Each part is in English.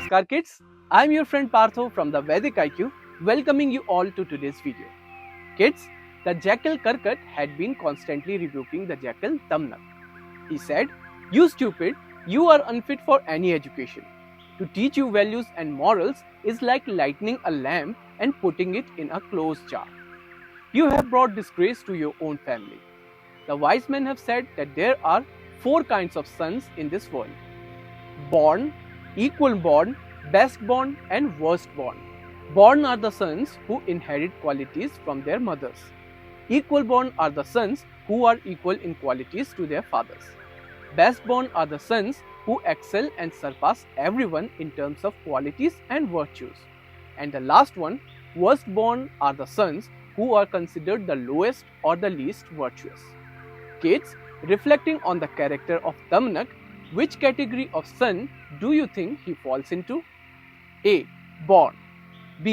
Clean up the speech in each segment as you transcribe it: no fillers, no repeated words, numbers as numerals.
Namaskar kids, I am your friend Partho from the Vedic IQ, welcoming you all to today's video. Kids, the jackal Karkat had been constantly rebuking the jackal Damnak. He said, "You stupid, you are unfit for any education. To teach you values and morals is like lighting a lamp and putting it in a closed jar. You have brought disgrace to your own family." The wise men have said that there are 4 kinds of sons in this world: born, equal born, best born, and worst born. Born are the sons who inherit qualities from their mothers. Equal born are the sons who are equal in qualities to their fathers. Best born are the sons who excel and surpass everyone in terms of qualities and virtues. And the last one, worst born, are the sons who are considered the lowest or the least virtuous. Kids, reflecting on the character of Damnak, which category of son do you think he falls into? A. Born. B.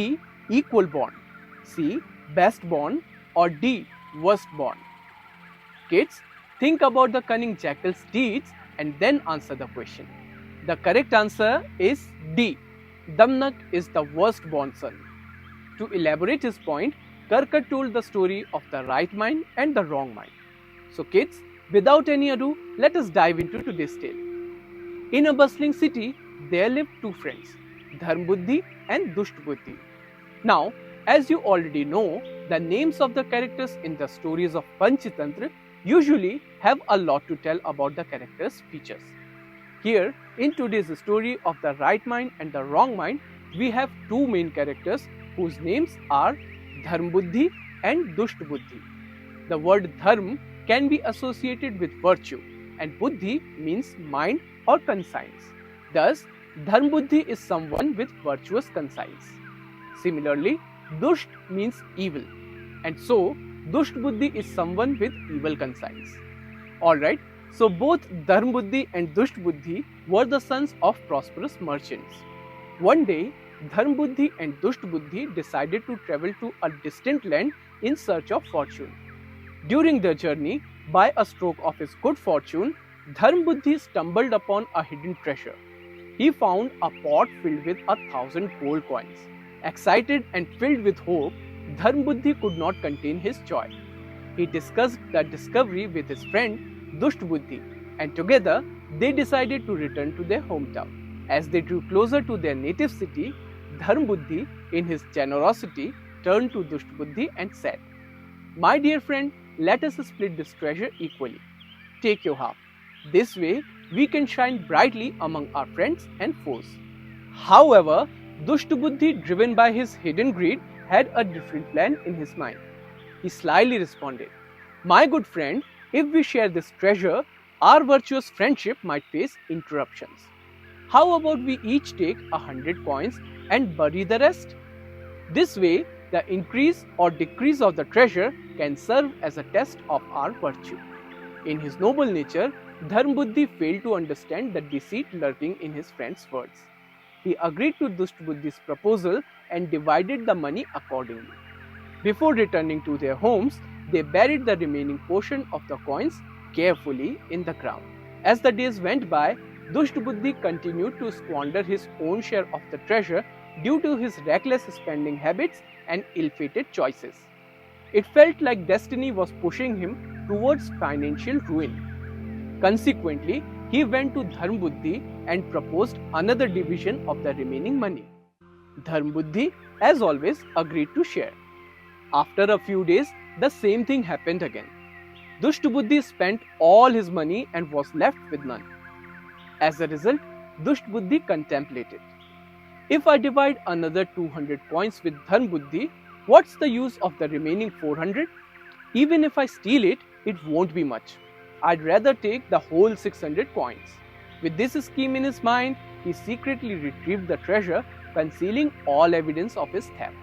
Equal born. C. Best born. Or D. Worst born. Kids, think about the cunning jackal's deeds and then answer the question. The correct answer is D. Damnak is the worst born son. To elaborate his point, Karkat told the story of the right mind and the wrong mind. So kids, without any ado, let us dive into today's tale. In a bustling city, there lived 2 friends, Dharmbuddhi and Dushtbuddhi. Now, as you already know, the names of the characters in the stories of Panchatantra usually have a lot to tell about the characters' features. Here, in today's story of the right mind and the wrong mind, we have 2 main characters whose names are Dharmbuddhi and Dushtbuddhi. The word Dharm can be associated with virtue, and Buddhi means mind or conscience. Thus, Dharmbuddhi is someone with virtuous conscience. Similarly, Dusht means evil, and so Dushtbuddhi is someone with evil conscience. Alright, so both Dharmbuddhi and Dushtbuddhi were the sons of prosperous merchants. One day, Dharmbuddhi and Dushtbuddhi decided to travel to a distant land in search of fortune. During their journey, by a stroke of his good fortune, Dharmbuddhi stumbled upon a hidden treasure. He found a pot filled with 1,000 gold coins. Excited and filled with hope, Dharmbuddhi could not contain his joy. He discussed the discovery with his friend Dushtbuddhi, and together they decided to return to their hometown. As they drew closer to their native city, Dharmbuddhi, in his generosity, turned to Dushtbuddhi and said, "My dear friend, let us split this treasure equally. Take your half. This way, we can shine brightly among our friends and foes." However, Dushtbuddhi, driven by his hidden greed, had a different plan in his mind. He slyly responded, "My good friend, if we share this treasure, our virtuous friendship might face interruptions. How about we each take 100 coins and bury the rest? This way, the increase or decrease of the treasure can serve as a test of our virtue." In his noble nature, Dharmbuddhi failed to understand the deceit lurking in his friend's words. He agreed to Dushtbuddhi's proposal and divided the money accordingly. Before returning to their homes, they buried the remaining portion of the coins carefully in the ground. As the days went by, Dushtbuddhi continued to squander his own share of the treasure due to his reckless spending habits and ill-fated choices. It felt like destiny was pushing him towards financial ruin. Consequently, he went to Dharmbuddhi and proposed another division of the remaining money. Dharmbuddhi, as always, agreed to share. After a few days, the same thing happened again. Dushtbuddhi spent all his money and was left with none. As a result, Dushtbuddhi contemplated, "If I divide another 200 coins with Dharmbuddhi, what's the use of the remaining 400? Even if I steal it, it won't be much. I'd rather take the whole 600 coins." With this scheme in his mind, he secretly retrieved the treasure, concealing all evidence of his theft.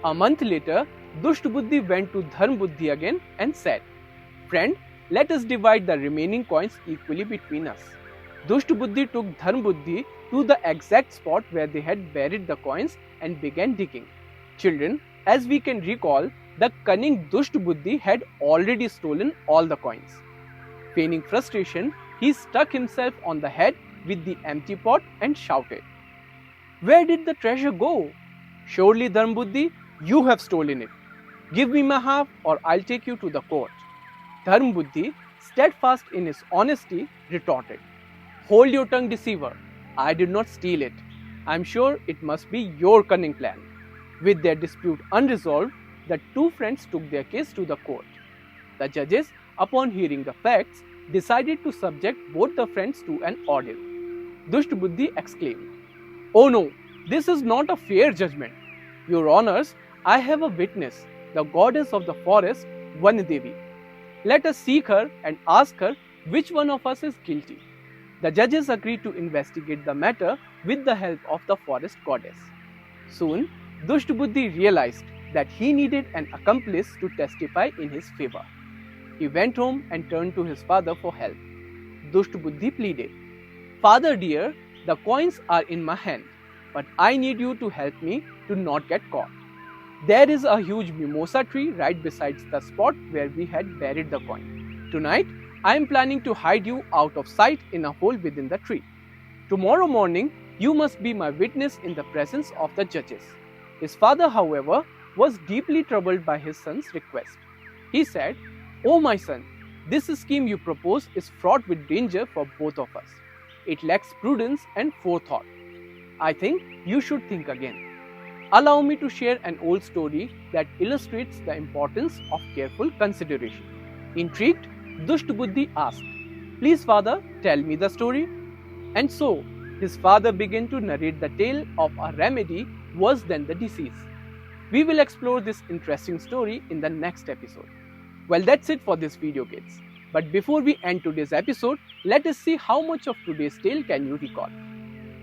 A month later, Dushtbuddhi went to Dharmbuddhi again and said, "Friend, let us divide the remaining coins equally between us." Dushtbuddhi took Dharmbuddhi to the exact spot where they had buried the coins and began digging. Children, as we can recall, the cunning Dushtbuddhi had already stolen all the coins. Feigning frustration, he struck himself on the head with the empty pot and shouted, Where did the treasure go? Surely, Dharmbuddhi, you have stolen it. Give me my half or I'll take you to the court. Dharmbuddhi, steadfast in his honesty, retorted, Hold your tongue, deceiver. I did not steal it. I am sure it must be your cunning plan. With their dispute unresolved, the two friends took their case to the court. The judges, upon hearing the facts, decided to subject both the friends to an ordeal. Dushtbuddhi exclaimed, Oh no, this is not a fair judgment. Your honors, I have a witness, the goddess of the forest, Vanadevi. Let us seek her and ask her which one of us is guilty. The judges agreed to investigate the matter with the help of the forest goddess. Soon, Dushtbuddhi realized that he needed an accomplice to testify in his favor. He went home and turned to his father for help. Dushtbuddhi pleaded, Father dear, the coins are in my hand, but I need you to help me to not get caught. There is a huge mimosa tree right beside the spot where we had buried the coin. Tonight, I am planning to hide you out of sight in a hole within the tree. Tomorrow morning, you must be my witness in the presence of the judges. His father, however, was deeply troubled by his son's request. He said, Oh my son, this scheme you propose is fraught with danger for both of us. It lacks prudence and forethought. I think you should think again. Allow me to share an old story that illustrates the importance of careful consideration. Intrigued, Dushtbuddhi asked, Please, father, tell me the story. And so, his father began to narrate the tale of a remedy worse than the disease. We will explore this interesting story in the next episode. Well, that's it for this video, kids. But before we end today's episode, let us see how much of today's tale can you recall.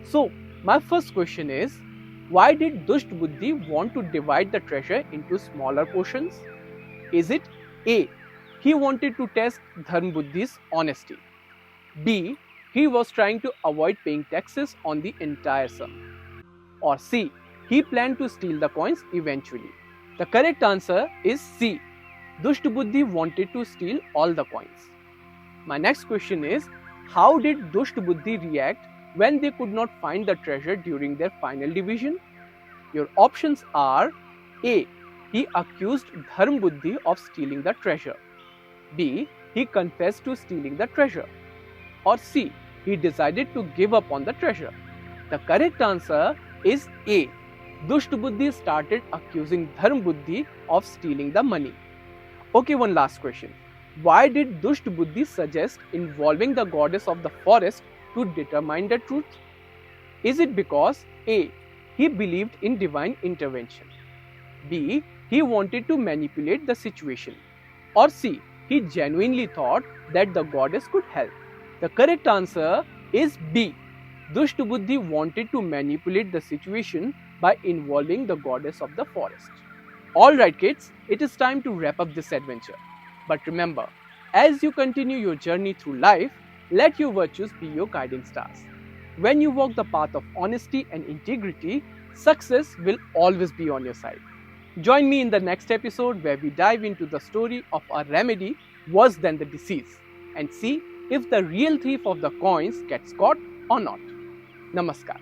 So, my first question is, why did Dushtbuddhi want to divide the treasure into smaller portions? Is it A. He wanted to test Dharmbuddhi's honesty. B. He was trying to avoid paying taxes on the entire sum. Or C. He planned to steal the coins eventually. The correct answer is C. Dushtbuddhi wanted to steal all the coins. My next question is, how did Dushtbuddhi react when they could not find the treasure during their final division? Your options are A. He accused Dharmbuddhi of stealing the treasure. B. He confessed to stealing the treasure. Or C. He decided to give up on the treasure. The correct answer is A. Dushtbuddhi started accusing Dharmbuddhi of stealing the money. Okay, one last question. Why did Dushtbuddhi suggest involving the goddess of the forest to determine the truth? Is it because A. He believed in divine intervention, B. He wanted to manipulate the situation, or C. He genuinely thought that the goddess could help? The correct answer is B. Dushtbuddhi wanted to manipulate the situation by involving the goddess of the forest. Alright kids, it is time to wrap up this adventure. But remember, as you continue your journey through life, let your virtues be your guiding stars. When you walk the path of honesty and integrity, success will always be on your side. Join me in the next episode where we dive into the story of a remedy worse than the disease and see if the real thief of the coins gets caught or not. Namaskar.